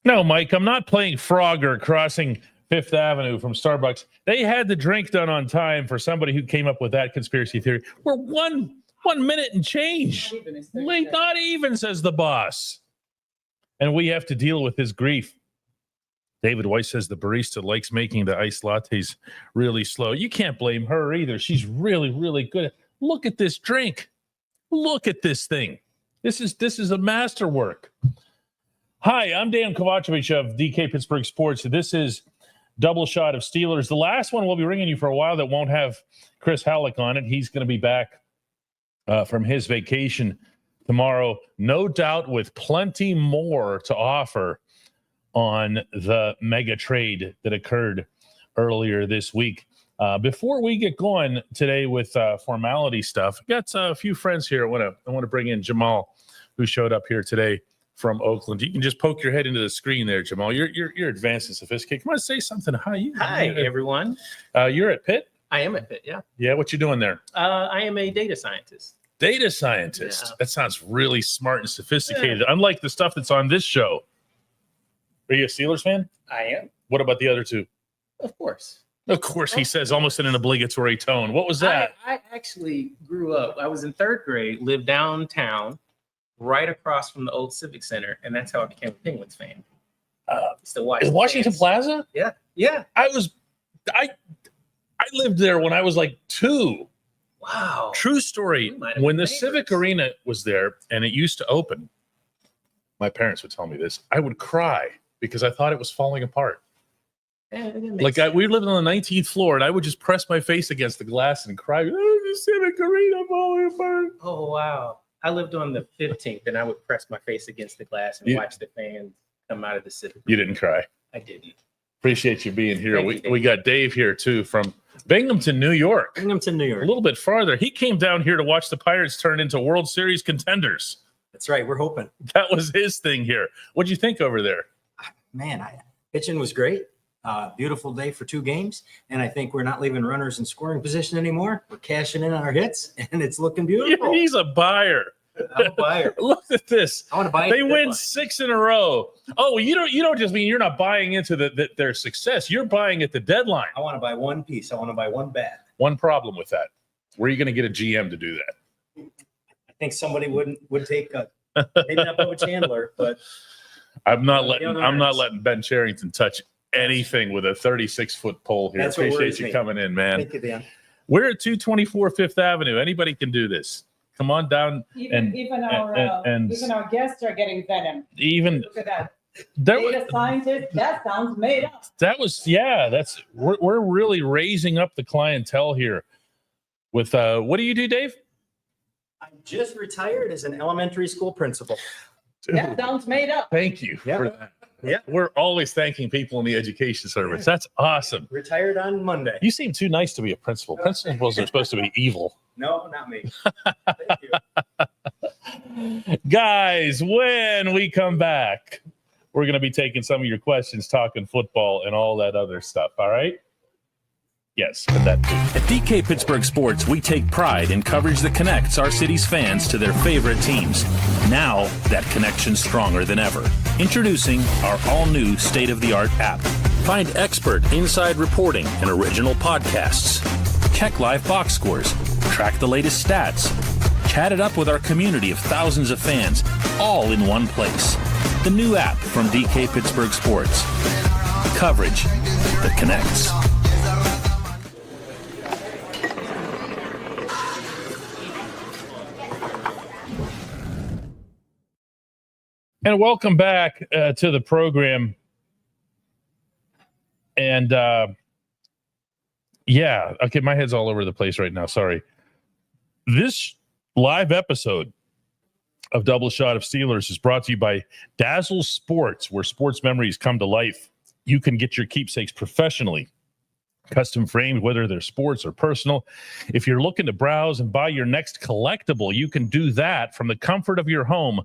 No, Mike, I'm not playing Frogger crossing Fifth Avenue from Starbucks. They had the drink done on time for somebody who came up with that conspiracy theory. We're one minute and change. Not even, says the boss. And we have to deal with his grief. David Weiss says the barista likes making the iced lattes really slow. You can't blame her either. She's really, really good. Look at this drink. Look at this thing. This is a masterwork. Hi, I'm Dejan Kovacevic of DK Pittsburgh Sports. This is Double Shot of Steelers. The last one we'll be ringing you for a while that won't have Chris Halleck on it. He's going to be back from his vacation tomorrow, no doubt with plenty more to offer on the mega trade that occurred earlier this week. Before we get going today with formality stuff, got a few friends here. I want to bring in Jamal, who showed up here today from Oakland. You can just poke your head into the screen there, Jamal. You're advanced and sophisticated. Come on, say something. Hi, everyone. You're at Pitt? I am at Pitt. Yeah. Yeah. What you doing there? I am a data scientist. Data scientist. Yeah. That sounds really smart and sophisticated. Yeah. Unlike the stuff that's on this show. Are you a Steelers fan? I am. What about the other two? Of course. Of course, he says, almost in an obligatory tone. What was that? I actually grew up. I was in third grade, lived downtown, right across from the old Civic Center, and that's how I became a Penguins fan. Washington Plaza? Yeah, yeah. I lived there when I was like 2. Wow. True story. When the Civic Arena was there and it used to open, my parents would tell me this, I would cry because I thought it was falling apart. We lived on the 19th floor, and I would just press my face against the glass and cry, oh, the Civic Arena falling apart. Oh, wow. I lived on the 15th, and I would press my face against the glass and watch the fans come out of the Civic Arena. You didn't cry? I didn't. Appreciate you being here. We got Dave here, too, from Binghamton, New York. Binghamton, New York. A little bit farther. He came down here to watch the Pirates turn into World Series contenders. That's right. We're hoping. That was his thing here. What'd you think over there? Man, pitching was great. Beautiful day for 2 games. And I think we're not leaving runners in scoring position anymore. We're cashing in on our hits, and it's looking beautiful. He's a buyer. I'm a buyer. Look at this. I want to buy. They win 6 in a row. Oh, you don't just mean you're not buying into their success. You're buying at the deadline. I want to buy one piece. I want to buy one bat. One problem with that. Where are you going to get a GM to do that? I think somebody would take maybe not Bubba Chandler, but I'm not letting Ben Cherington touch anything with a 36-foot pole here. Appreciate you coming in, man. Thank you, Dan. We're at 224 Fifth Avenue. Anybody can do this. Come on down. Even our guests are getting venom. Look at that. Data scientist, that sounds made up. We're really raising up the clientele here. With what do you do, Dave? I just retired as an elementary school principal. That sounds made up. Thank you for that. Yeah, we're always thanking people in the education service. That's awesome. Retired on Monday. You seem too nice to be a principal. Principals are supposed to be evil. No, not me. Thank you. Guys, when we come back, we're going to be taking some of your questions, talking football and all that other stuff. All right? Yes, but that too. At DK Pittsburgh Sports, we take pride in coverage that connects our city's fans to their favorite teams. Now, that connection's stronger than ever. Introducing our all-new state-of-the-art app. Find expert inside reporting and original podcasts. Check live box scores. Track the latest stats. Chat it up with our community of thousands of fans, all in one place. The new app from DK Pittsburgh Sports. Coverage that connects. And welcome back to the program. And okay, my head's all over the place right now. Sorry. This live episode of Double Shot of Steelers is brought to you by Dazzle Sports, where sports memories come to life. You can get your keepsakes professionally custom framed, whether they're sports or personal. If you're looking to browse and buy your next collectible, you can do that from the comfort of your home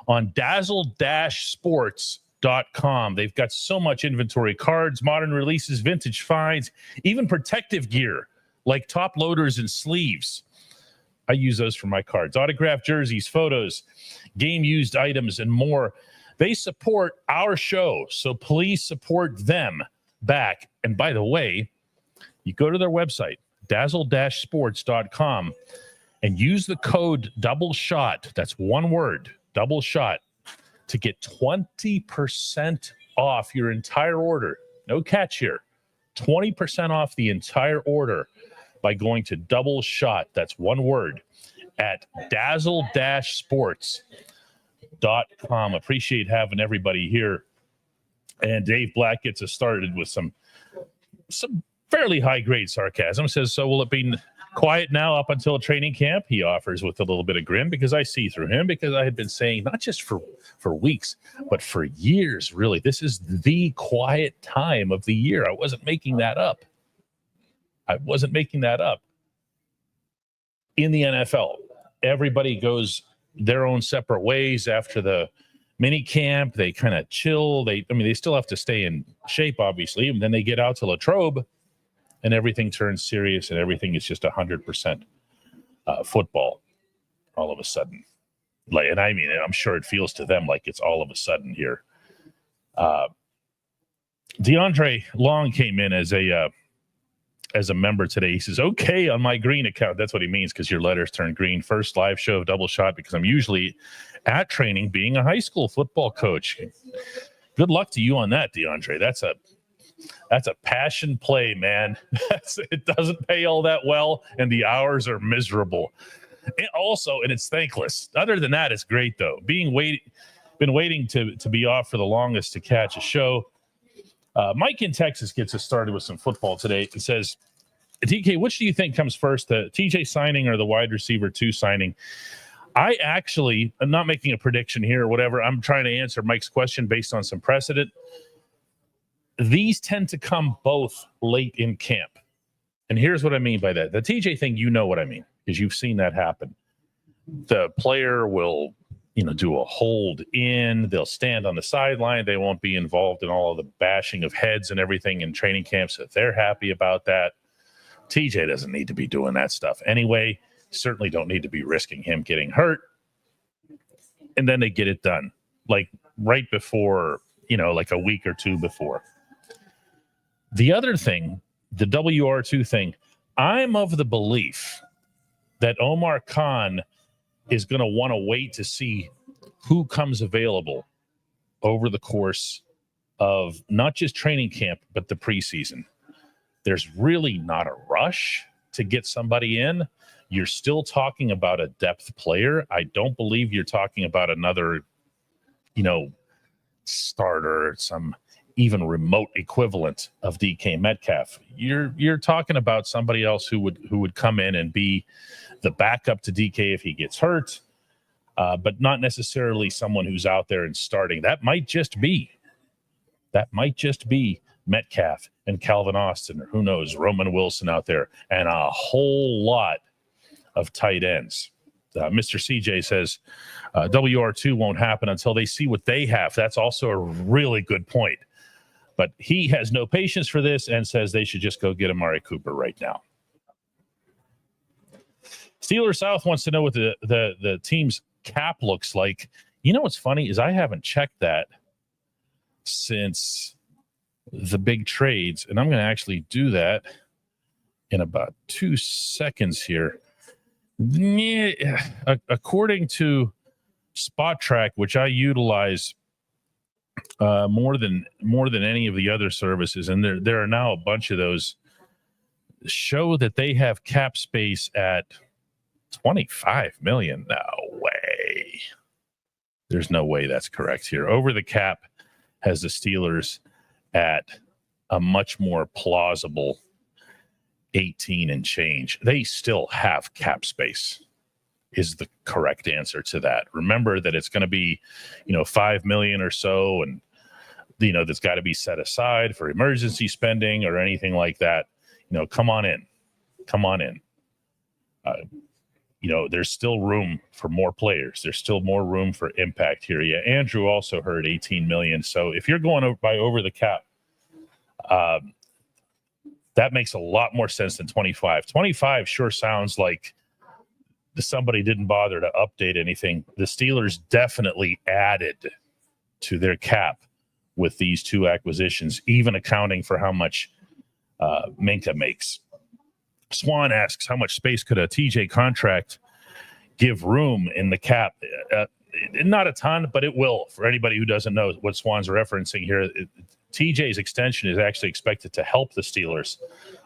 on dazzle-sports.com. They've got so much inventory: cards, modern releases, vintage finds, even protective gear like top loaders and sleeves. I use those for my cards. Autographed jerseys, photos, game-used items, and more. They support our show, so please support them back. And by the way, you go to their website, dazzle-sports.com, and use the code DOUBLESHOT. That's one word, DOUBLESHOT, to get 20% off your entire order. No catch here. 20% off the entire order by going to Double Shot. That's one word at dazzle-sports.com. Appreciate having everybody here. And Dave Black gets us started with some fairly high-grade sarcasm. Says, so will it be quiet now up until training camp? He offers with a little bit of grin, because I see through him, because I had been saying, not just for weeks, but for years, really, this is the quiet time of the year. I wasn't making that up. In the NFL, everybody goes their own separate ways after the mini camp. They kind of chill. They still have to stay in shape, obviously, and then they get out to Latrobe, and everything turns serious, and everything is just 100% football all of a sudden. And I'm sure it feels to them like it's all of a sudden here. DeAndre Long came in as a member today. He says, okay, on my green account. That's what he means, because your letters turn green. First live show of Double Shot, because I'm usually at training being a high school football coach. Good luck to you on that, DeAndre. That's a passion play, man. It doesn't pay all that well, and the hours are miserable. And it's thankless. Other than that, it's great, though. Been waiting to be off for the longest to catch a show. Mike in Texas gets us started with some football today. It says, DK, which do you think comes first, the TJ signing or the wide receiver 2 signing? I'm not making a prediction here or whatever. I'm trying to answer Mike's question based on some precedent. These tend to come both late in camp. And here's what I mean by that. The TJ thing, you know what I mean, because you've seen that happen. The player will, do a hold in. They'll stand on the sideline. They won't be involved in all of the bashing of heads and everything in training camps. If they're happy about that, TJ doesn't need to be doing that stuff anyway. Certainly don't need to be risking him getting hurt. And then they get it done, like right before, like a week or two before. The other thing, the WR2 thing, I'm of the belief that Omar Khan is going to want to wait to see who comes available over the course of not just training camp, but the preseason. There's really not a rush to get somebody in. You're still talking about a depth player. I don't believe you're talking about another, starter, some even remote equivalent of DK Metcalf. You're talking about somebody else who would come in and be the backup to DK if he gets hurt, but not necessarily someone who's out there and starting. That might just be Metcalf and Calvin Austin, or who knows, Roman Wilson out there, and a whole lot of tight ends. Mr. CJ says WR2 won't happen until they see what they have. That's also a really good point. But he has no patience for this and says they should just go get Amari Cooper right now. Steelers South wants to know what the team's cap looks like. What's funny is I haven't checked that since the big trades, and I'm going to actually do that in about 2 seconds here. Yeah, according to Spot Track, which I utilize more than any of the other services, and there are now a bunch of those, show that they have cap space at $25 million. No way. There's no way that's correct here. Over the cap has the Steelers at a much more plausible 18 and change. They still have cap space is the correct answer to that. Remember that it's going to be, $5 million or so, and that's got to be set aside for emergency spending or anything like that. Come on in. There's still room for more players. There's still more room for impact here. Yeah, Andrew also heard 18 million. So if you're going over the cap, that makes a lot more sense than 25. 25 sure sounds like somebody didn't bother to update anything. The Steelers definitely added to their cap with these two acquisitions, even accounting for how much Minka makes. Swan asks, how much space could a TJ contract give room in the cap? Not a ton, but it will. For anybody who doesn't know what Swan's referencing here, TJ's extension is actually expected to help the Steelers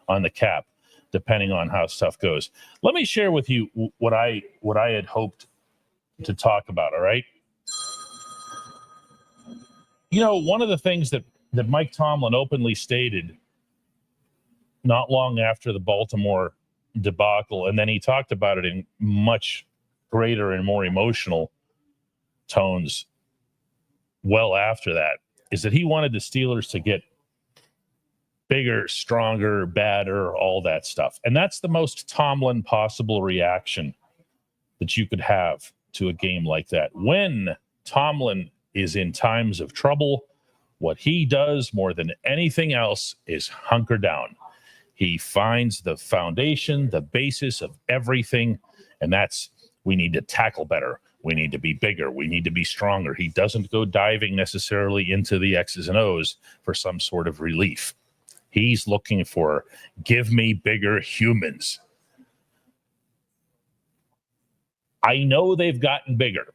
on the cap, depending on how stuff goes. Let me share with you what I had hoped to talk about, all right? You know, one of the things that Mike Tomlin openly stated not long after the Baltimore debacle, and then he talked about it in much greater and more emotional tones well after that, is that he wanted the Steelers to get bigger, stronger, badder, all that stuff. And that's the most Tomlin possible reaction that you could have to a game like that. When Tomlin is in times of trouble, what he does more than anything else is hunker down. He finds the foundation, the basis of everything, and that's, we need to tackle better. We need to be bigger. We need to be stronger. He doesn't go diving necessarily into the X's and O's for some sort of relief. He's looking for, give me bigger humans. I know they've gotten bigger.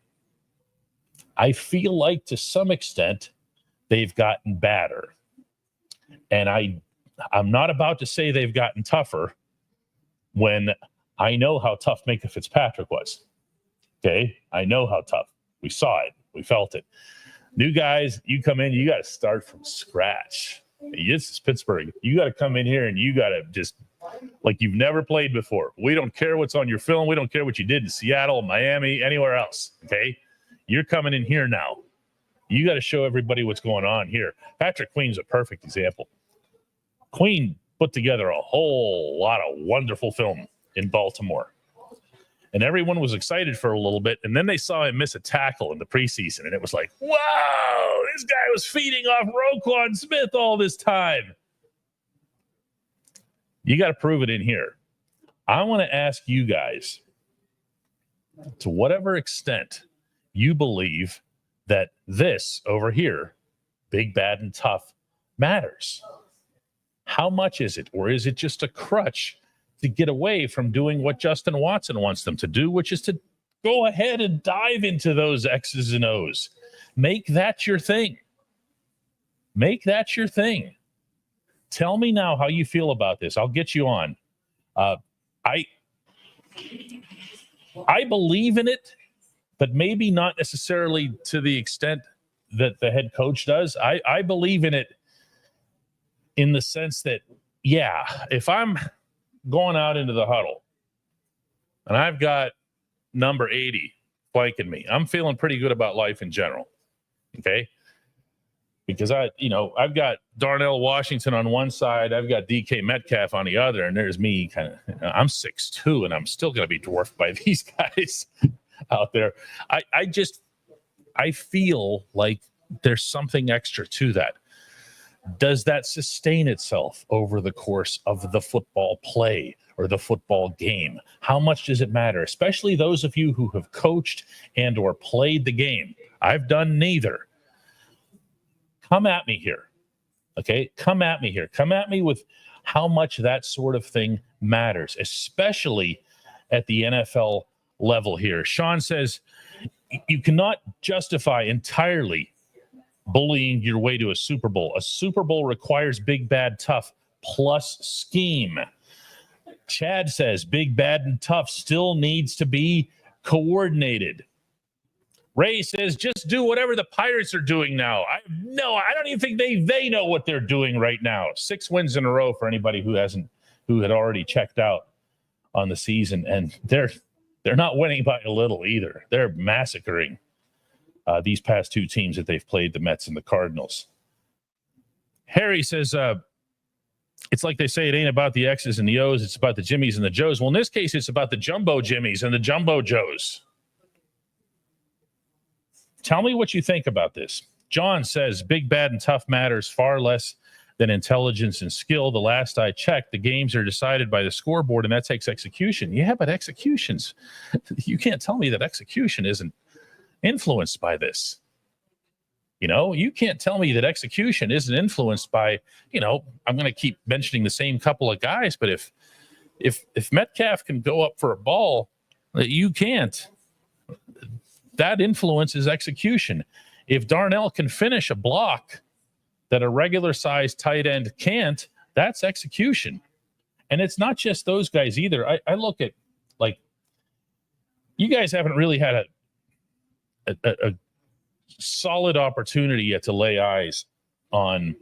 I feel like to some extent they've gotten badder. And I'm not about to say they've gotten tougher when I know how tough Minka Fitzpatrick was. Okay? I know how tough. We saw it. We felt it. New guys, you come in, you got to start from scratch. This is Pittsburgh. You got to come in here and you got to just, like you've never played before. We don't care what's on your film. We don't care what you did in Seattle, Miami, anywhere else. Okay? You're coming in here now. You got to show everybody what's going on here. Patrick Queen's a perfect example. Queen put together a whole lot of wonderful film in Baltimore. And everyone was excited for a little bit. And then they saw him miss a tackle in the preseason. And it was like, wow, this guy was feeding off Roquan Smith all this time. You got to prove it in here. I want to ask you guys, to whatever extent you believe that this over here, big, bad, and tough, matters. How much is it? Or is it just a crutch to get away from doing what Justin Watson wants them to do, which is to go ahead and dive into those X's and O's. Make that your thing. Make that your thing. Tell me now how you feel about this. I'll get you on. I believe in it, but maybe not necessarily to the extent that the head coach does. I believe in it in the sense that, yeah, if I'm going out into the huddle and I've got number 80 flanking me, I'm feeling pretty good about life in general. Okay. Because I've got Darnell Washington on one side, I've got DK Metcalf on the other, and there's me I'm 6'2", and I'm still going to be dwarfed by these guys out there. I feel like there's something extra to that. Does that sustain itself over the course of the football play or the football game? How much does it matter? Especially those of you who have coached and or played the game. I've done neither. Come at me here. Okay? Come at me here. Come at me with how much that sort of thing matters, especially at the NFL level here. Sean says, you cannot justify entirely bullying your way to a Super Bowl. A Super Bowl requires big, bad, tough plus scheme. Chad says big, bad, and tough still needs to be coordinated. Ray says just do whatever the Pirates are doing now. I don't even think they know what they're doing right now. 6 wins in a row for anybody who had already checked out on the season, and they're not winning by a little either. They're massacring these past 2 teams that they've played, the Mets and the Cardinals. Harry says, it's like they say, it ain't about the X's and the O's, it's about the Jimmies and the Joes. Well, in this case, it's about the Jumbo Jimmies and the Jumbo Joes. Tell me what you think about this. John says, big, bad, and tough matters far less than intelligence and skill. The last I checked, the games are decided by the scoreboard, and that takes execution. Yeah, but executions, you can't tell me that execution isn't influenced by this. You can't tell me that execution isn't influenced by, I'm going to keep mentioning the same couple of guys, but if Metcalf can go up for a ball that you can't, that influences execution. If Darnell can finish a block that a regular sized tight end can't, that's execution. And it's not just those guys either. I look at, like, you guys haven't really had a solid opportunity yet to lay eyes on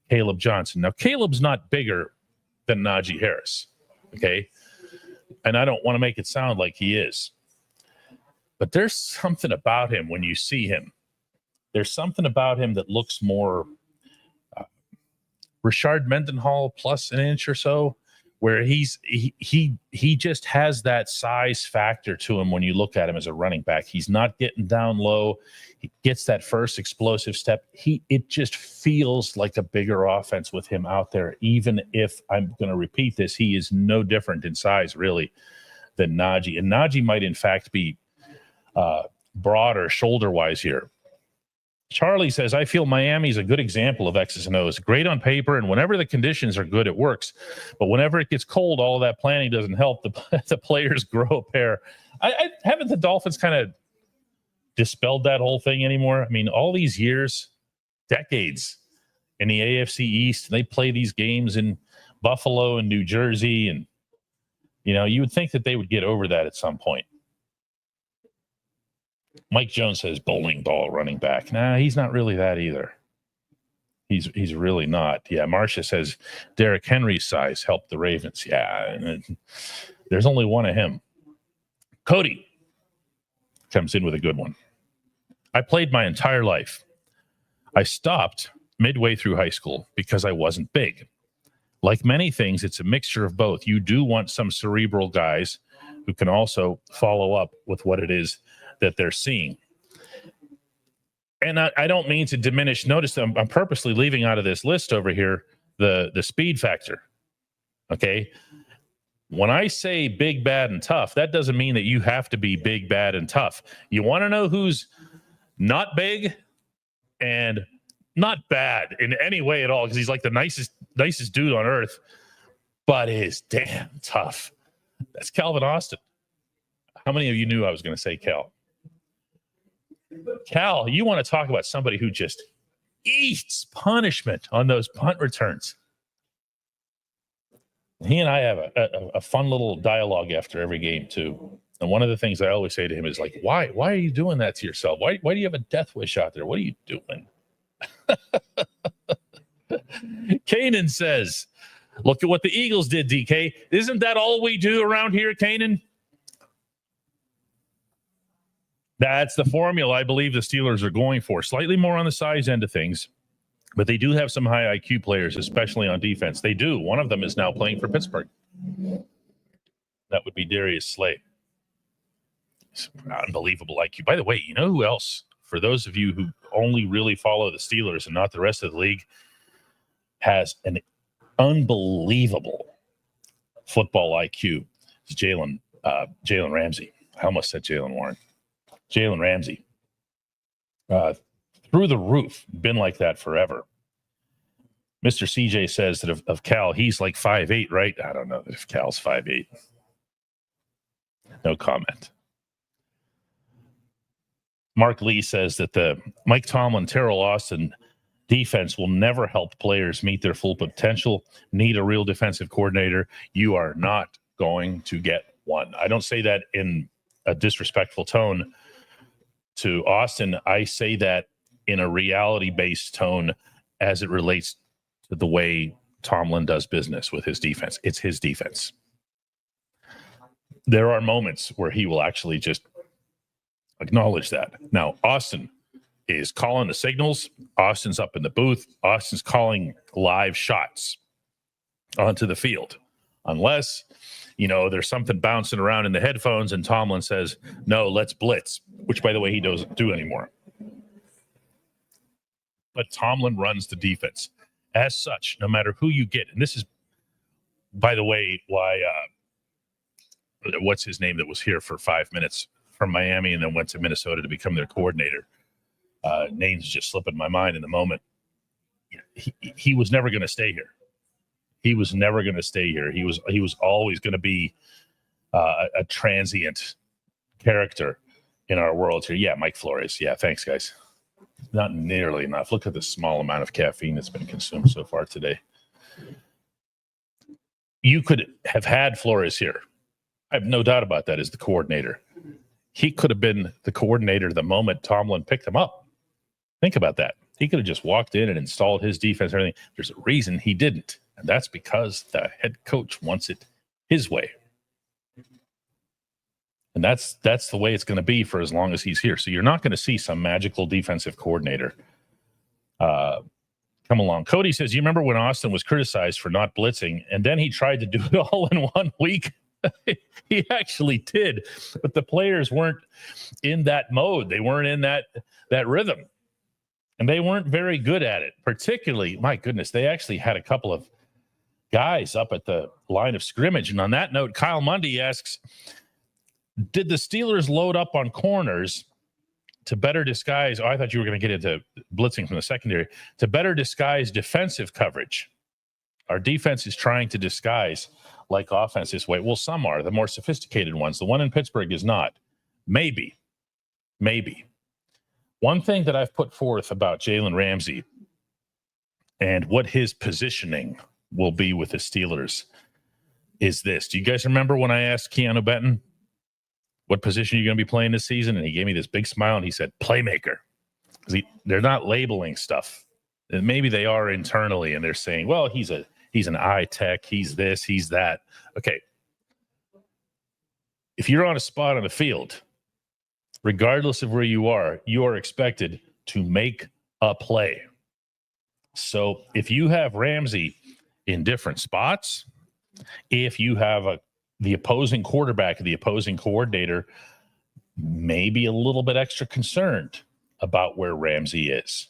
Caleb Johnson. Now, Caleb's not bigger than Najee Harris, okay? And I don't want to make it sound like he is. But there's something about him when you see him. There's something about him that looks more Rashard Mendenhall plus an inch or so, where he just has that size factor to him when you look at him as a running back. He's not getting down low. He gets that first explosive step. It just feels like a bigger offense with him out there, even if, I'm going to repeat this, he is no different in size, really, than Najee. And Najee might, in fact, be broader shoulder-wise here. Charlie says, I feel Miami's a good example of X's and O's. Great on paper, and whenever the conditions are good, it works. But whenever it gets cold, all of that planning doesn't help. The players grow a pair. I haven't the Dolphins kind of dispelled that whole thing anymore? I mean, all these years, decades in the AFC East, they play these games in Buffalo and New Jersey, and, you would think that they would get over that at some point. Mike Jones says bowling ball running back. Nah, he's not really that either. He's really not. Yeah, Marcia says Derrick Henry's size helped the Ravens. Yeah, there's only one of him. Cody comes in with a good one. I played my entire life. I stopped midway through high school because I wasn't big. Like many things, it's a mixture of both. You do want some cerebral guys who can also follow up with what it is that they're seeing. And I don't mean to diminish. Notice I'm purposely leaving out of this list over here the speed factor. Okay. When I say big, bad, and tough, that doesn't mean that you have to be big, bad, and tough. You want to know who's not big and not bad in any way at all, because he's like the nicest dude on earth, but is damn tough. That's Calvin Austin. How many of you knew I was going to say Cal? Cal, you want to talk about somebody who just eats punishment on those punt returns. He and I have a fun little dialogue after every game, too. And one of the things I always say to him is like, why are you doing that to yourself? Why do you have a death wish out there? What are you doing? Kanan says, look at what the Eagles did, DK. Isn't that all we do around here, Kanan? That's the formula I believe the Steelers are going for. Slightly more on the size end of things, but they do have some high IQ players, especially on defense. They do. One of them is now playing for Pittsburgh. That would be Darius Slay. Unbelievable IQ. By the way, you know who else, for those of you who only really follow the Steelers and not the rest of the league, has an unbelievable football IQ? It's Jalen Ramsey. I almost said Jalen Warren. Jalen Ramsey. Through the roof. Been like that forever. Mr. CJ says that of Cal, he's like 5'8", right? I don't know if Cal's 5'8". No comment. Mark Lee says that the Mike Tomlin, Terrell Austin defense will never help players meet their full potential. Need a real defensive coordinator. You are not going to get one. I don't say that in a disrespectful tone to Austin. I say that in a reality-based tone as it relates to the way Tomlin does business with his defense. It's his defense. There are moments where he will actually just acknowledge that. Now, Austin is calling the signals. Austin's up in the booth. Austin's calling live shots onto the field. Unless, there's something bouncing around in the headphones and Tomlin says, no, let's blitz, which, by the way, he doesn't do anymore. But Tomlin runs the defense. As such, no matter who you get, and this is, by the way, why what's his name that was here for 5 minutes from Miami and then went to Minnesota to become their coordinator. names just slipping my mind in the moment. He was never going to stay here. He was never going to stay here. He was always going to be a transient character in our world here. Yeah, Mike Flores. Yeah, thanks, guys. Not nearly enough. Look at the small amount of caffeine that's been consumed so far today. You could have had Flores here. I have no doubt about that as the coordinator. He could have been the coordinator the moment Tomlin picked him up. Think about that. He could have just walked in and installed his defense and everything. There's a reason he didn't, and that's because the head coach wants it his way. And that's the way it's going to be for as long as he's here. So you're not going to see some magical defensive coordinator come along. Cody says, you remember when Austin was criticized for not blitzing, and then he tried to do it all in 1 week? He actually did, but the players weren't in that mode. They weren't in that rhythm, and they weren't very good at it. Particularly, my goodness, they actually had a couple of guys up at the line of scrimmage. And on that note, Kyle Mundy asks, did the Steelers load up on corners to better disguise? Oh, I thought you were going to get into blitzing from the secondary. To better disguise defensive coverage. Our defense is trying to disguise like offense this way. Well, some are, the more sophisticated ones. The one in Pittsburgh is not. Maybe. One thing that I've put forth about Jalen Ramsey and what his positioning will be with the Steelers is this. Do you guys remember when I asked Keanu Benton, what position are you going to be playing this season? And he gave me this big smile and he said, playmaker. They're not labeling stuff. And maybe they are internally and they're saying, well, he's an eye tech, he's this, he's that. Okay. If you're on a spot on the field, regardless of where you are expected to make a play. So if you have Ramsey in different spots, if you have the opposing quarterback, the opposing coordinator, maybe a little bit extra concerned about where Ramsey is.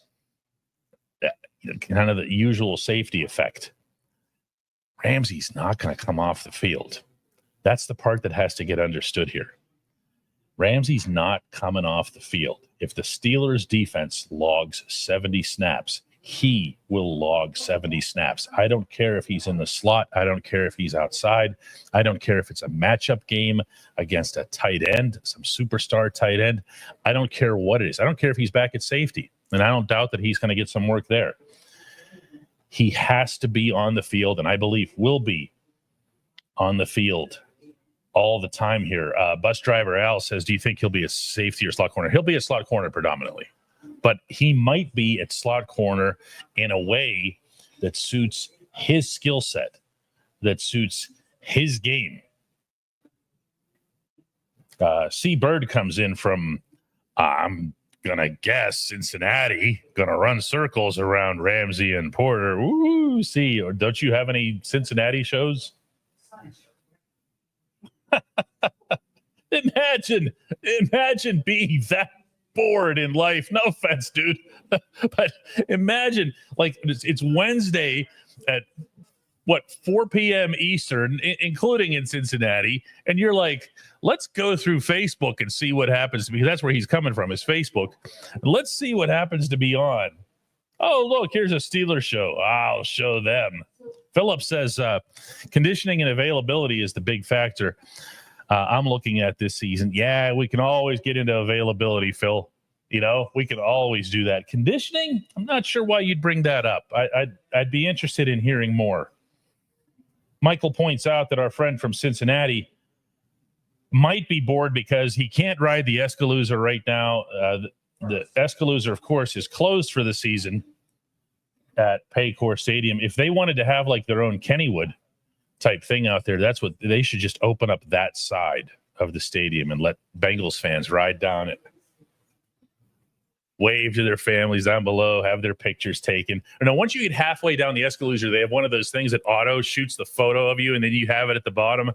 Kind of the usual safety effect. Ramsey's not going to come off the field. That's the part that has to get understood here. Ramsey's not coming off the field. If the Steelers defense logs 70 snaps, he will log 70 snaps. I don't care if he's in the slot. I don't care if he's outside. I don't care if it's a matchup game against a tight end, some superstar tight end. I don't care what it is. I don't care if he's back at safety. And I don't doubt that he's going to get some work there. He has to be on the field, and I believe will be on the field all the time here. Bus driver Al says, do you think he'll be a safety or slot corner? He'll be a slot corner predominantly, but he might be at slot corner in a way that suits his skill set, that suits his game. C. Bird comes in from, I'm going to guess, Cincinnati, going to run circles around Ramsey and Porter. Ooh, see, or don't you have any Cincinnati shows? Imagine being that bored in life. No offense, dude. But imagine, like, it's Wednesday at, 4 p.m. Eastern, including in Cincinnati, and you're like, let's go through Facebook and see what happens, because that's where he's coming from, is Facebook. Let's see what happens to be on. Oh, look, here's a Steelers show. I'll show them. Philip says conditioning and availability is the big factor I'm looking at this season. Yeah, we can always get into availability, Phil. We can always do that. Conditioning, I'm not sure why you'd bring that up. I'd be interested in hearing more. Michael points out that our friend from Cincinnati might be bored because he can't ride the Escaloosa right now. The Escaloosa, of course, is closed for the season at Paycor Stadium. If they wanted to have like their own Kennywood type thing out there, that's what they should just open up that side of the stadium and let Bengals fans ride down it. Wave to their families down below, have their pictures taken. Or no, once you get halfway down the Escaloosa, they have one of those things that auto shoots the photo of you, and then you have it at the bottom.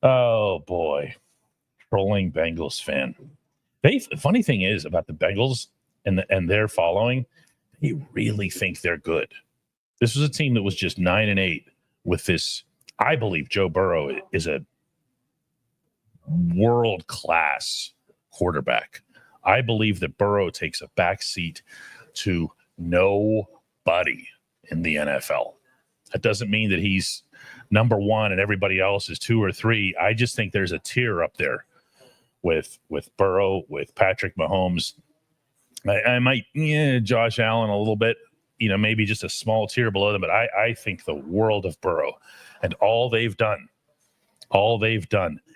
Oh, boy. Trolling Bengals fan. The funny thing is about the Bengals and their following, they really think they're good. This was a team that was just 9-8 with this. I believe Joe Burrow is a world-class quarterback. I believe that Burrow takes a back seat to nobody in the NFL. That doesn't mean that he's number one and everybody else is 2 or 3. I just think there's a tier up there with Burrow, with Patrick Mahomes. I might Josh Allen a little bit, maybe just a small tier below them, but I think the world of Burrow, and all they've done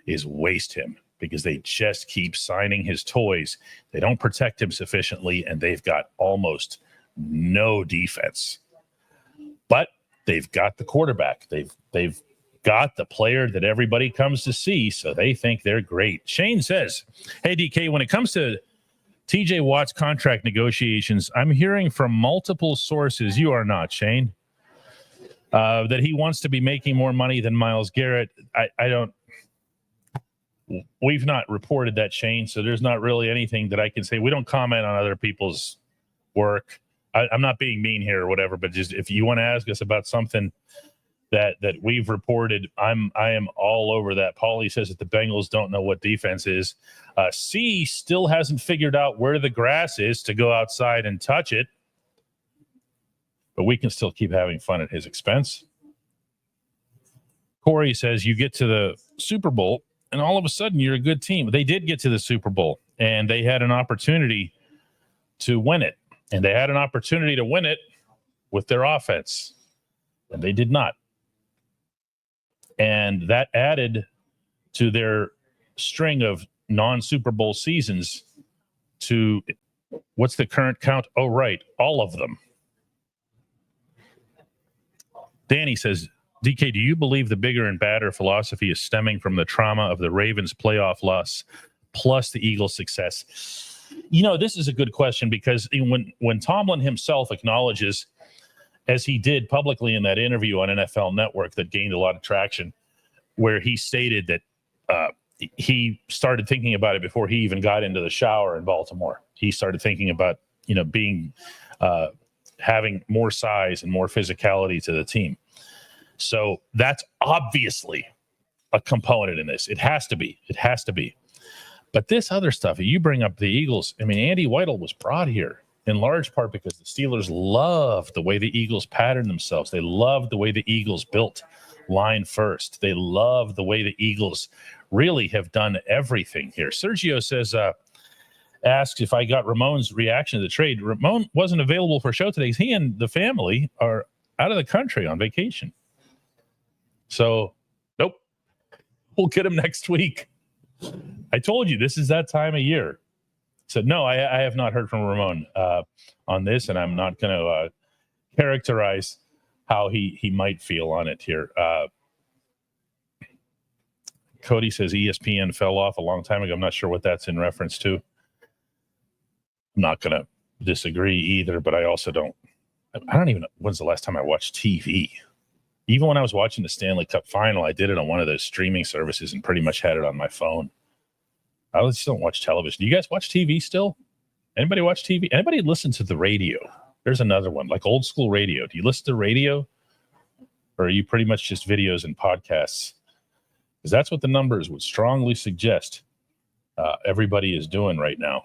is waste him because they just keep signing his toys. They don't protect him sufficiently, and they've got almost no defense. But they've got the quarterback. They've got the player that everybody comes to see, so they think they're great. Shane says, hey, DK, when it comes to TJ Watt's contract negotiations, I'm hearing from multiple sources, you are not, Shane, that he wants to be making more money than Myles Garrett. We've not reported that, Shane, so there's not really anything that I can say. We don't comment on other people's work. I'm not being mean here or whatever, but just if you want to ask us about something that we've reported, I am all over that. Paulie says that the Bengals don't know what defense is. C still hasn't figured out where the grass is to go outside and touch it, but we can still keep having fun at his expense. Corey says you get to the Super Bowl and all of a sudden you're a good team. They did get to the Super Bowl and they had an opportunity to win it. And they had an opportunity to win it with their offense, and they did not. And that added to their string of non-Super Bowl seasons to, what's the current count? Oh, right, all of them. Danny says, DK, do you believe the bigger and badder philosophy is stemming from the trauma of the Ravens' playoff loss plus the Eagles' success? This is a good question because when Tomlin himself acknowledges, as he did publicly in that interview on NFL Network that gained a lot of traction, where he stated that he started thinking about it before he even got into the shower in Baltimore. He started thinking about, being having more size and more physicality to the team. So that's obviously a component in this. It has to be. But this other stuff, you bring up the Eagles. I mean, Andy Weidl was brought here in large part because the Steelers loved the way the Eagles patterned themselves. They loved the way the Eagles built line first. They loved the way the Eagles really have done everything here. Sergio says, asks if I got Ramon's reaction to the trade. Ramon wasn't available for a show today. He and the family are out of the country on vacation. So, nope. We'll get him next week. I told you, this is that time of year. So, no, I have not heard from Ramon on this, and I'm not going to characterize how he might feel on it here. Cody says ESPN fell off a long time ago. I'm not sure what that's in reference to. I'm not going to disagree either, but I also don't even know when's the last time I watched TV. Even when I was watching the Stanley Cup final, I did it on one of those streaming services and pretty much had it on my phone. I just don't watch television. Do you guys watch TV still? Anybody watch TV? Anybody listen to the radio? There's another one, like old school radio. Do you listen to radio? Or are you pretty much just videos and podcasts? Because that's what the numbers would strongly suggest everybody is doing right now.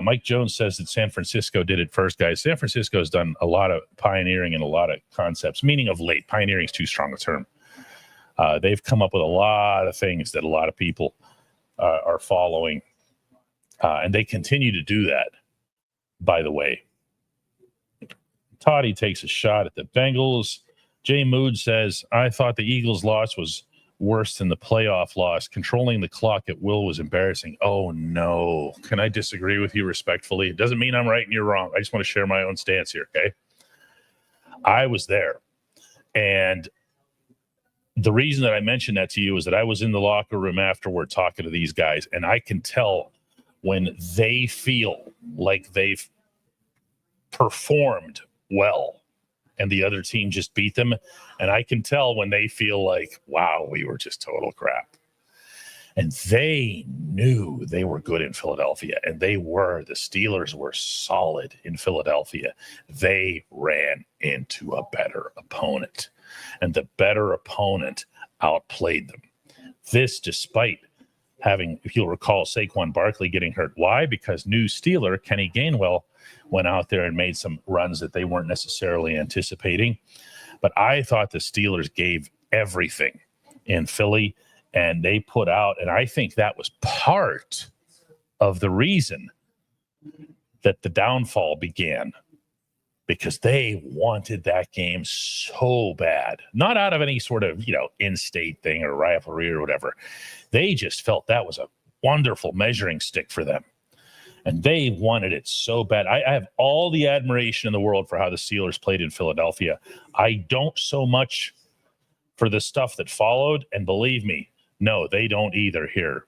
Mike Jones says that San Francisco did it first, guys. San Francisco's done a lot of pioneering and a lot of concepts, meaning of late. Pioneering is too strong a term. They've come up with a lot of things that a lot of people are following, and they continue to do that, by the way. Toddy takes a shot at the Bengals. Jay Mood says, I thought the Eagles' loss was worse than the playoff loss. Controlling the clock at will was embarrassing. Oh, no. Can I disagree with you respectfully? It doesn't mean I'm right and you're wrong. I just want to share my own stance here, okay? I was there. And the reason that I mentioned that to you is that I was in the locker room afterward talking to these guys, and I can tell when they feel like they've performed well and the other team just beat them. And I can tell when they feel like, wow, we were just total crap. And they knew they were good in Philadelphia, and they were. The Steelers were solid in Philadelphia. They ran into a better opponent, and the better opponent outplayed them. This despite having, if you'll recall, Saquon Barkley getting hurt. Why? Because new Steeler Kenny Gainwell went out there and made some runs that they weren't necessarily anticipating. But I thought the Steelers gave everything in Philly, and they put out, and I think that was part of the reason that the downfall began, because they wanted that game so bad, not out of any sort of, in-state thing or rivalry or whatever. They just felt that was a wonderful measuring stick for them. And they wanted it so bad. I have all the admiration in the world for how the Steelers played in Philadelphia. I don't so much for the stuff that followed. And believe me, no, they don't either here.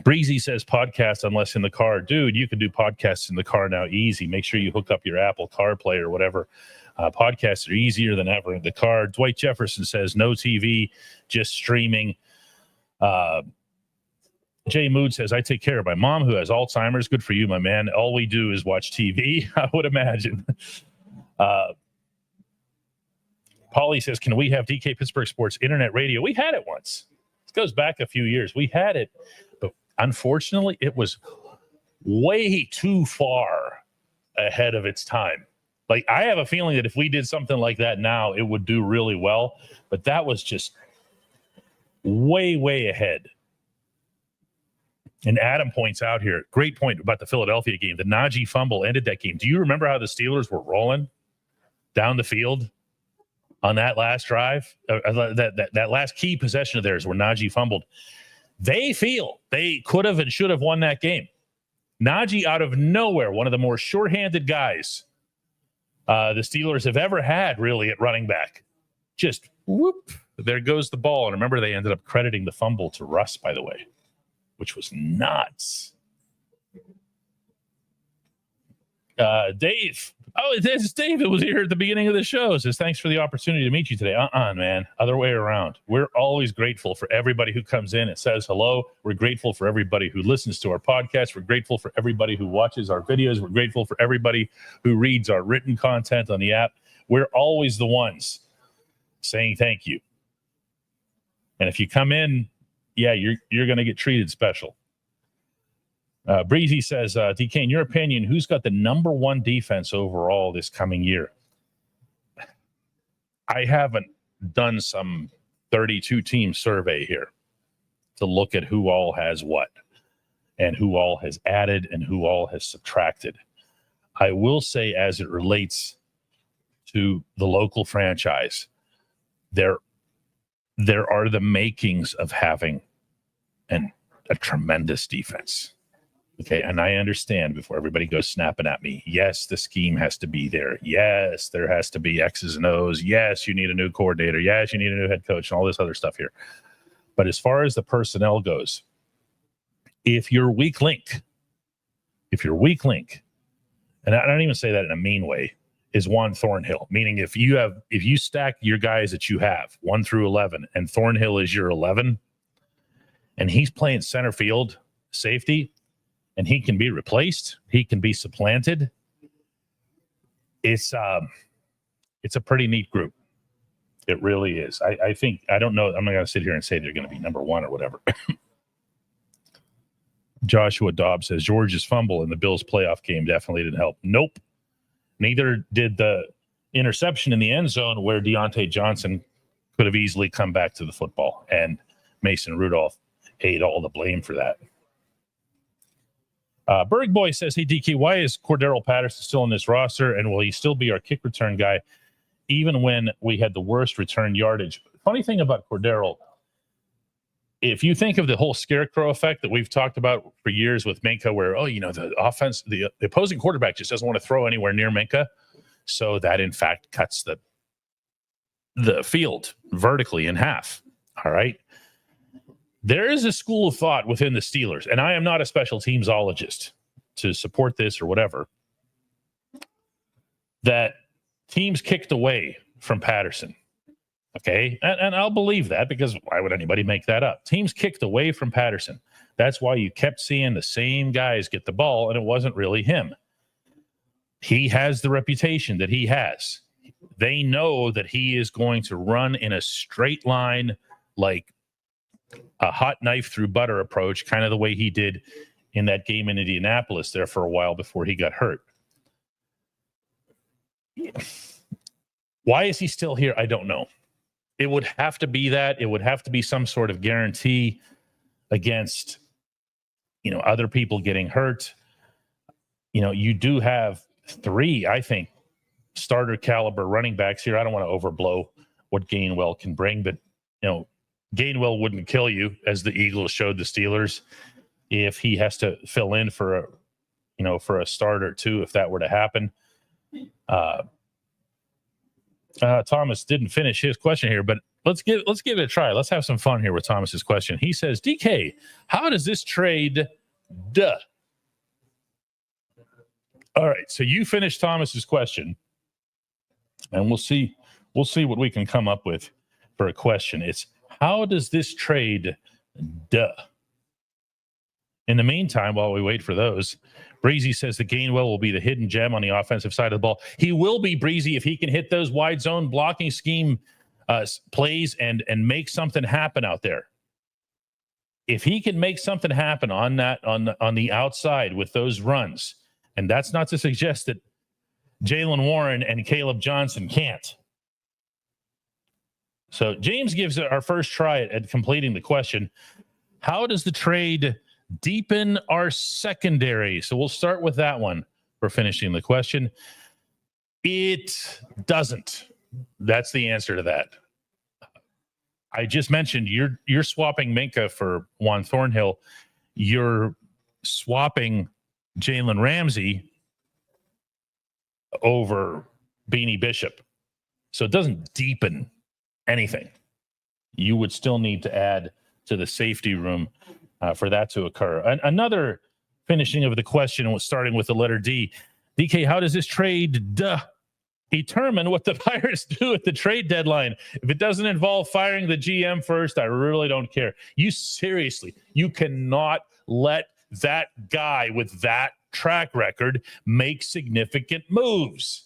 Breezy says podcast unless in the car. Dude, you can do podcasts in the car now easy. Make sure you hook up your Apple CarPlay or whatever. Podcasts are easier than ever in the car. Dwight Jefferson says no TV, just streaming. Jay Mood says, I take care of my mom who has Alzheimer's. Good for you, my man. All we do is watch TV, I would imagine. Polly says, can we have DK Pittsburgh Sports Internet Radio? We had it once. This goes back a few years. We had it, but unfortunately, it was way too far ahead of its time. Like, I have a feeling that if we did something like that now, it would do really well. But that was just way, way ahead. And Adam points out here, great point about the Philadelphia game. The Najee fumble ended that game. Do you remember how the Steelers were rolling down the field on that last drive? That last key possession of theirs where Najee fumbled. They feel they could have and should have won that game. Najee out of nowhere, one of the more sure-handed guys the Steelers have ever had, really, at running back. Just whoop, there goes the ball. And remember, they ended up crediting the fumble to Russ, by the way, which was nuts. Dave. Oh, this is Dave. It was here at the beginning of the show. Says, thanks for the opportunity to meet you today. Man. Other way around. We're always grateful for everybody who comes in and says hello. We're grateful for everybody who listens to our podcast. We're grateful for everybody who watches our videos. We're grateful for everybody who reads our written content on the app. We're always the ones saying thank you. And if you come in, yeah, you're going to get treated special. Breezy says, DK, in your opinion, who's got the number one defense overall this coming year? I haven't done some 32-team survey here to look at who all has what and who all has added and who all has subtracted. I will say, as it relates to the local franchise, there are the makings of having a tremendous defense. Okay, and I understand before everybody goes snapping at me, yes, the scheme has to be there. Yes, there has to be X's and O's. Yes, you need a new coordinator. Yes, you need a new head coach and all this other stuff here. But as far as the personnel goes, if your weak link, and I don't even say that in a mean way, is Juan Thornhill, meaning if you stack your guys that you have 1 through 11 and Thornhill is your 11 and he's playing center field safety and he can be replaced, he can be supplanted. It's a pretty neat group. It really is. I think, I don't know. I'm not going to sit here and say they're going to be number one or whatever. Joshua Dobbs says George's fumble in the Bills playoff game definitely didn't help. Nope. Neither did the interception in the end zone where Deontay Johnson could have easily come back to the football, and Mason Rudolph ate all the blame for that. Berg Boy says, hey, DK, why is Cordero Patterson still on this roster, and will he still be our kick return guy even when we had the worst return yardage? Funny thing about Cordero, if you think of the whole scarecrow effect that we've talked about for years with Minkah, where, the offense, the opposing quarterback just doesn't want to throw anywhere near Minkah. So that, in fact, cuts the field vertically in half. All right. There is a school of thought within the Steelers, and I am not a special teamsologist to support this or whatever, that teams kicked away from Patterson. Okay, and I'll believe that, because why would anybody make that up? Teams kicked away from Patterson. That's why you kept seeing the same guys get the ball, and it wasn't really him. He has the reputation that he has. They know that he is going to run in a straight line like a hot knife through butter approach, kind of the way he did in that game in Indianapolis there for a while before he got hurt. Why is he still here? I don't know. It would have to be that. It would have to be some sort of guarantee against, other people getting hurt. You do have 3, I think, starter caliber running backs here. I don't want to overblow what Gainwell can bring, but, Gainwell wouldn't kill you, as the Eagles showed the Steelers, if he has to fill in for a start or two, if that were to happen. Thomas didn't finish his question here, but let's give it a try. Let's have some fun here with Thomas's question. He says, DK, how does this trade All right, so you finish Thomas's question, and we'll see what we can come up with for a question. It's, how does this trade In the meantime, while we wait for those, Breezy says that Gainwell will be the hidden gem on the offensive side of the ball. He will be, Breezy, if he can hit those wide zone blocking scheme plays and make something happen out there. If he can make something happen on the outside with those runs, and that's not to suggest that Jaylen Warren and Caleb Johnson can't. So James gives our first try at completing the question. How does the trade deepen our secondary? So we'll start with that one for finishing the question. It doesn't. That's the answer to that. I just mentioned you're swapping Minka for Juan Thornhill. You're swapping Jalen Ramsey over Beanie Bishop. So it doesn't deepen anything. You would still need to add to the safety room for that to occur. Another finishing of the question was starting with the letter D. DK, how does this trade determine what the Pirates do at the trade deadline? If it doesn't involve firing the GM first, I really don't care. You cannot let that guy with that track record make significant moves.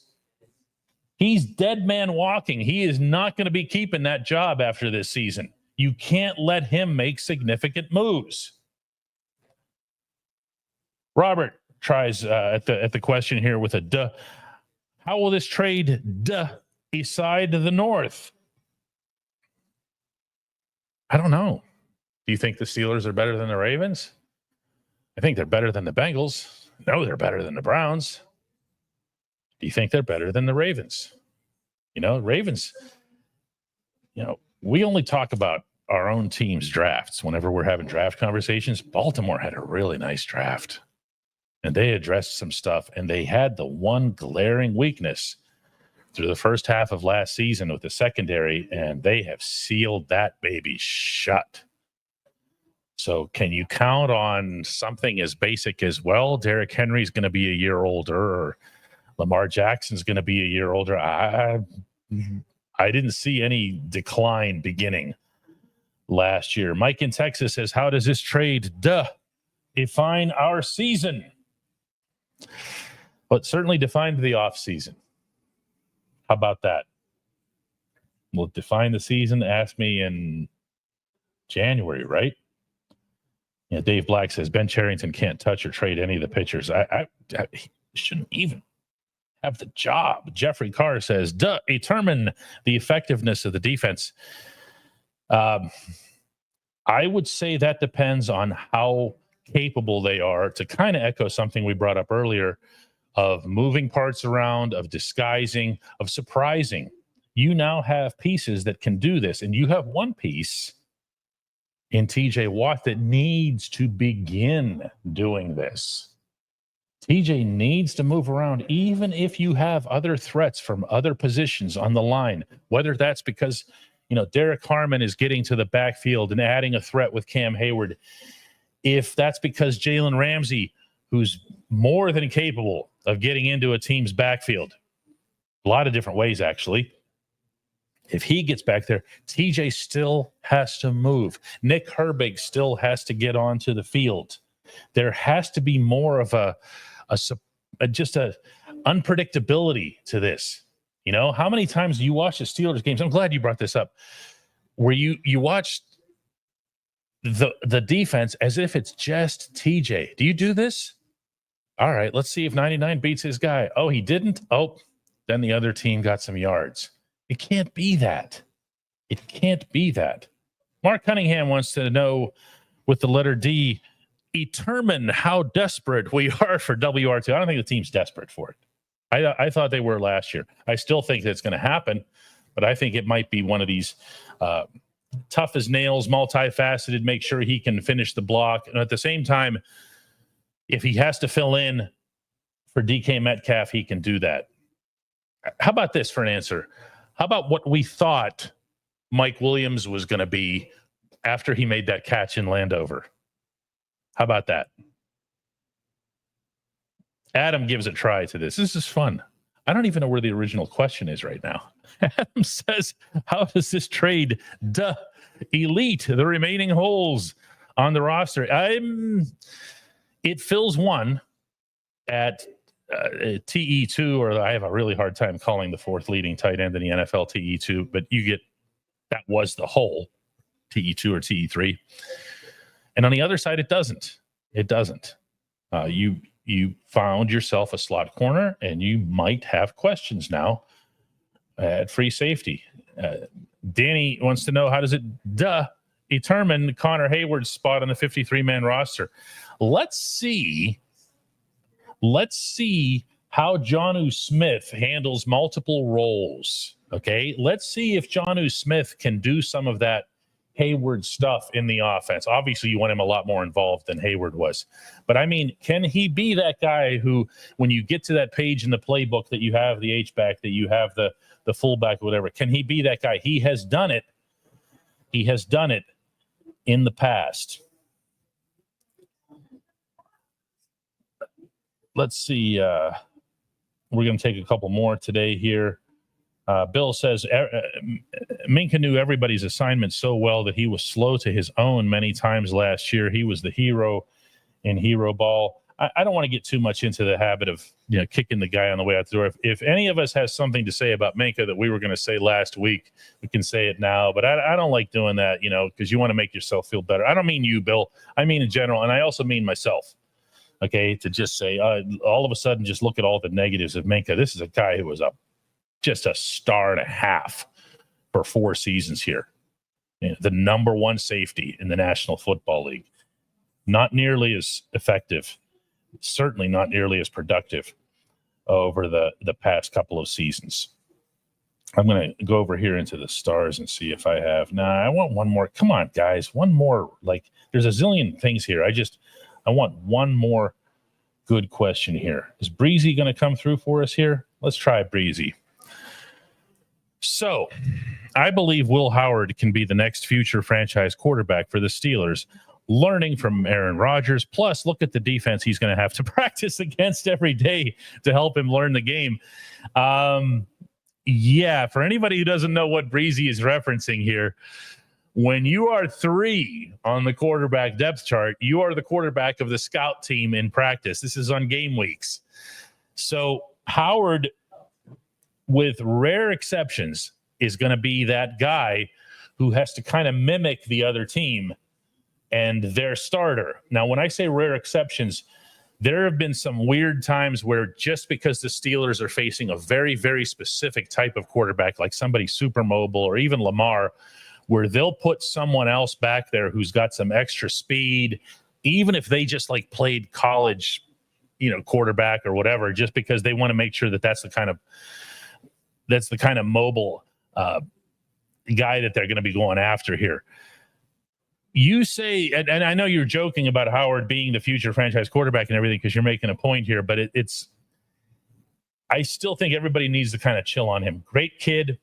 He's dead man walking. He is not going to be keeping that job after this season. You can't let him make significant moves. Robert tries at the question here with a duh. How will this trade decide the North? I don't know. Do you think the Steelers are better than the Ravens? I think they're better than the Bengals. No, they're better than the Browns. Do you think they're better than the Ravens? Ravens, we only talk about our own team's drafts whenever we're having draft conversations. Baltimore had a really nice draft, and they addressed some stuff, and they had the one glaring weakness through the first half of last season with the secondary, and they have sealed that baby shut. So can you count on something as basic as, well, Derrick Henry's going to be a year older, or Lamar Jackson's going to be a year older? I didn't see any decline beginning last year. Mike in Texas says, how does this trade define our season? Well, it certainly defined the offseason. How about that? We'll define the season. Ask me in January, right? Dave Black says Ben Cherington can't touch or trade any of the pitchers. I shouldn't even have the job. Jeffrey Carr says, determine the effectiveness of the defense. I would say that depends on how capable they are, to kind of echo something we brought up earlier, of moving parts around, of disguising, of surprising. You now have pieces that can do this, and you have one piece in TJ Watt that needs to begin doing this. TJ needs to move around, even if you have other threats from other positions on the line, whether that's because, Derek Harmon is getting to the backfield and adding a threat with Cam Hayward. If that's because Jalen Ramsey, who's more than capable of getting into a team's backfield, a lot of different ways, actually. If he gets back there, TJ still has to move. Nick Herbig still has to get onto the field. There has to be more of a unpredictability to this. How many times do you watch the Steelers games? I'm glad you brought this up. Where you watched the defense as if it's just TJ. Do you do this? All right, let's see if 99 beats his guy. Oh, he didn't? Oh, then the other team got some yards. It can't be that. It can't be that. Mark Cunningham wants to know, with the letter D, determine how desperate we are for WR2. I don't think the team's desperate for it. I thought they were last year. I still think that's going to happen, but I think it might be one of these tough as nails, multifaceted, make sure he can finish the block. And at the same time, if he has to fill in for DK Metcalf, he can do that. How about this for an answer? How about what we thought Mike Williams was going to be after he made that catch in Landover? How about that? Adam gives a try to this. This is fun. I don't even know where the original question is right now. Adam says, how does this trade elite the remaining holes on the roster? It fills one at TE2, or I have a really hard time calling the fourth leading tight end in the NFL TE2, but you get that was the hole, TE2 or TE3. And on the other side, it doesn't. It doesn't. You found yourself a slot corner, and you might have questions now at free safety. Danny wants to know, how does it determine Connor Hayward's spot on the 53-man roster? Let's see how Jonnu Smith handles multiple roles. Okay, let's see if Jonnu Smith can do some of that Hayward stuff in the offense. Obviously, you want him a lot more involved than Hayward was. But, I mean, can he be that guy who, when you get to that page in the playbook that you have the H-back, that you have the fullback, whatever, can he be that guy? He has done it. He has done it in the past. Let's see. We're going to take a couple more today here. Bill says, Minka knew everybody's assignment so well that he was slow to his own many times last year. He was the hero in hero ball. I don't want to get too much into the habit of kicking the guy on the way out the door. If any of us has something to say about Minka that we were going to say last week, we can say it now. But I don't like doing that, because you want to make yourself feel better. I don't mean you, Bill. I mean in general, and I also mean myself. Okay, to just say all of a sudden, just look at all the negatives of Minka. This is a guy who was just a star and a half for 4 seasons here. The number one safety in the National Football League. Not nearly as effective, certainly not nearly as productive over the past couple of seasons. I'm going to go over here into the stars and see if I have. I want one more. Come on, guys. One more. There's a zillion things here. I want one more good question here. Is Breezy going to come through for us here? Let's try Breezy. So, I believe Will Howard can be the next future franchise quarterback for the Steelers, learning from Aaron Rodgers. Plus, look at the defense he's going to have to practice against every day to help him learn the game. For anybody who doesn't know what Breezy is referencing here, when you are 3 on the quarterback depth chart, you are the quarterback of the scout team in practice. This is on game weeks. So, Howard, with rare exceptions, is going to be that guy who has to kind of mimic the other team and their starter. Now, when I say rare exceptions, there have been some weird times where just because the Steelers are facing a very, very specific type of quarterback, like somebody super mobile or even Lamar, where they'll put someone else back there who's got some extra speed, even if they just played college, quarterback or whatever, just because they want to make sure that that's the kind of mobile guy that they're going to be going after here. You say, and I know you're joking about Howard being the future franchise quarterback and everything because you're making a point here, but I still think everybody needs to kind of chill on him. Great kid.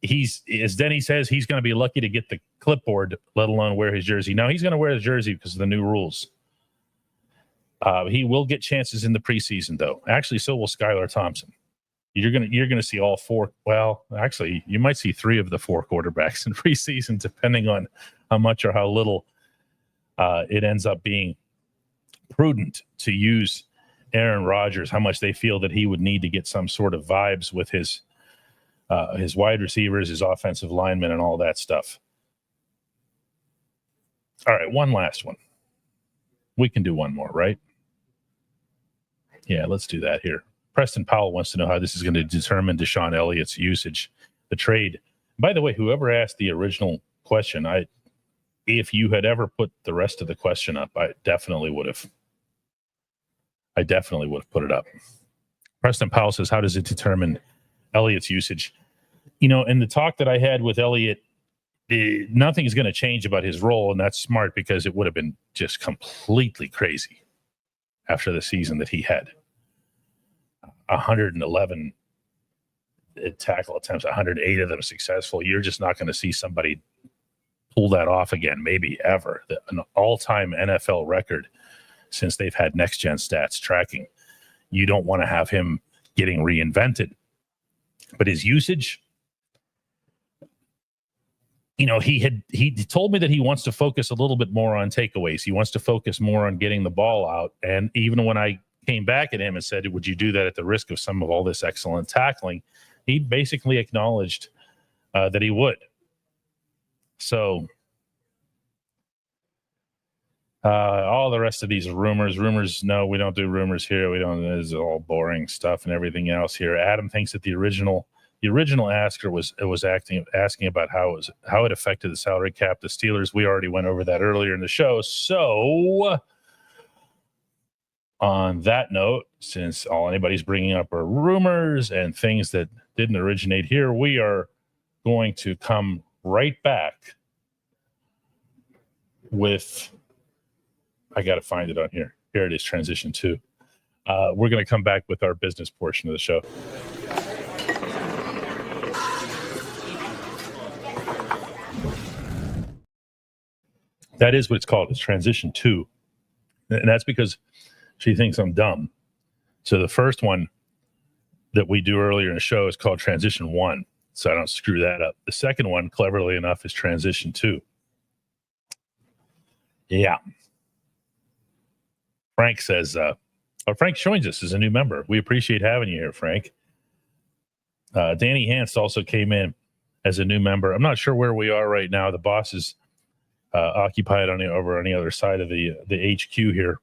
He's, as Denny says, he's going to be lucky to get the clipboard, let alone wear his jersey. Now, he's going to wear his jersey because of the new rules. He will get chances in the preseason, though. Actually, so will Skylar Thompson. You're gonna see all 4. Well, actually, you might see 3 of the 4 quarterbacks in preseason, depending on how much or how little it ends up being prudent to use Aaron Rodgers. How much they feel that he would need to get some sort of vibes with his wide receivers, his offensive linemen, and all that stuff. All right, one last one. We can do one more, right? Yeah, let's do that here. Preston Powell wants to know how this is going to determine Deshaun Elliott's usage, the trade. By the way, whoever asked the original question, if you had ever put the rest of the question up, I definitely would have put it up. Preston Powell says, how does it determine Elliott's usage? In the talk that I had with Elliott, nothing is going to change about his role, and that's smart because it would have been just completely crazy after the season that he had. 111 tackle attempts, 108 of them successful. You're just not going to see somebody pull that off again, maybe ever. An all-time NFL record since they've had next-gen stats tracking. You don't want to have him getting reinvented. But his usage, he told me that he wants to focus a little bit more on takeaways. He wants to focus more on getting the ball out. And even when I came back at him and said, would you do that at the risk of some of all this excellent tackling? He basically acknowledged that he would. So all the rest of these rumors, no, we don't do rumors here. We don't, this is all boring stuff and everything else here. Adam thinks that the original asker was asking about how it affected the salary cap, the Steelers. We already went over that earlier in the show. So on that note, since all anybody's bringing up are rumors and things that didn't originate here, we are going to come right back with, I got to find it on here. Here it is, transition 2. We're going to come back with our business portion of the show. That is what it's called. It's transition 2. And that's because she thinks I'm dumb. So the first one that we do earlier in the show is called transition 1. So I don't screw that up. The second one, cleverly enough, is transition 2. Yeah. Frank says, Frank joins us as a new member. We appreciate having you here, Frank. Danny Hans also came in as a new member. I'm not sure where we are right now. The boss is occupied over on the other side of the HQ here.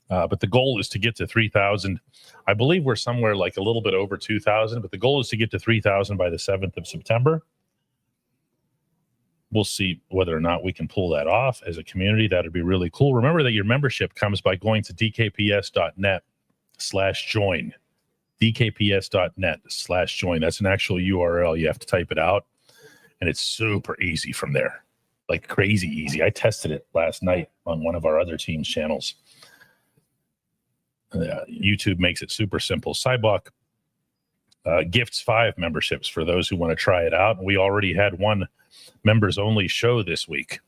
But the goal is to get to 3,000. I believe we're somewhere like a little bit over 2,000, but the goal is to get to 3,000 by the 7th of September. We'll see whether or not we can pull that off as a community. That would be really cool. Remember that your membership comes by going to dkps.net/join. dkps.net/join. That's an actual URL. You have to type it out, and it's super easy from there. Like crazy easy. I tested it last night on one of our other team's channels. YouTube makes it super simple. Cybok gifts 5 memberships for those who want to try it out. We already had one members only show this week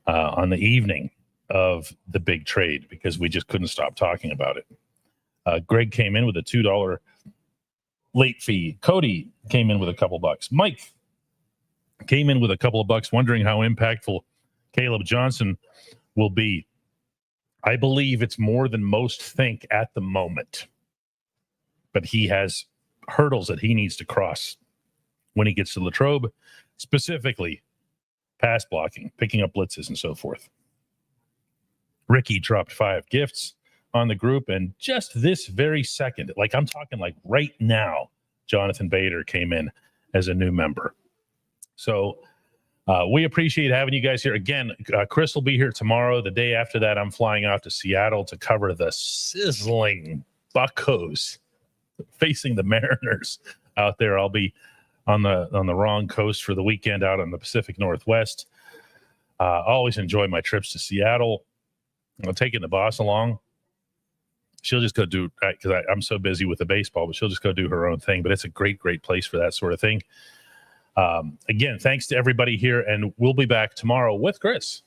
on the evening of the big trade because we just couldn't stop talking about it. Greg came in with a $2 late fee. Cody came in with a couple bucks. Mike came in with a couple of bucks, wondering how impactful Caleb Johnson will be. I believe it's more than most think at the moment, but he has hurdles that he needs to cross when he gets to Latrobe, specifically pass blocking, picking up blitzes, and so forth. Ricky dropped 5 gifts on the group, and just this very second, like I'm talking like right now, Jonathan Bader came in as a new member. So we appreciate having you guys here. Again, Chris will be here tomorrow. The day after that, I'm flying out to Seattle to cover the sizzling Buccos facing the Mariners out there. I'll be on the wrong coast for the weekend out on the Pacific Northwest. I always enjoy my trips to Seattle. I'm taking the boss along. She'll just go do, because I'm so busy with the baseball, but she'll just go do her own thing. But it's a great, great place for that sort of thing. Again, thanks to everybody here, and we'll be back tomorrow with Chris.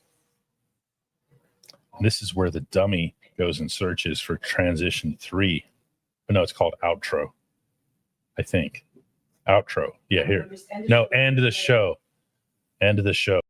This is where the dummy goes and searches for transition 3. Oh, no, it's called outro, I think. Outro. Yeah, here. No, end of the show. End of the show.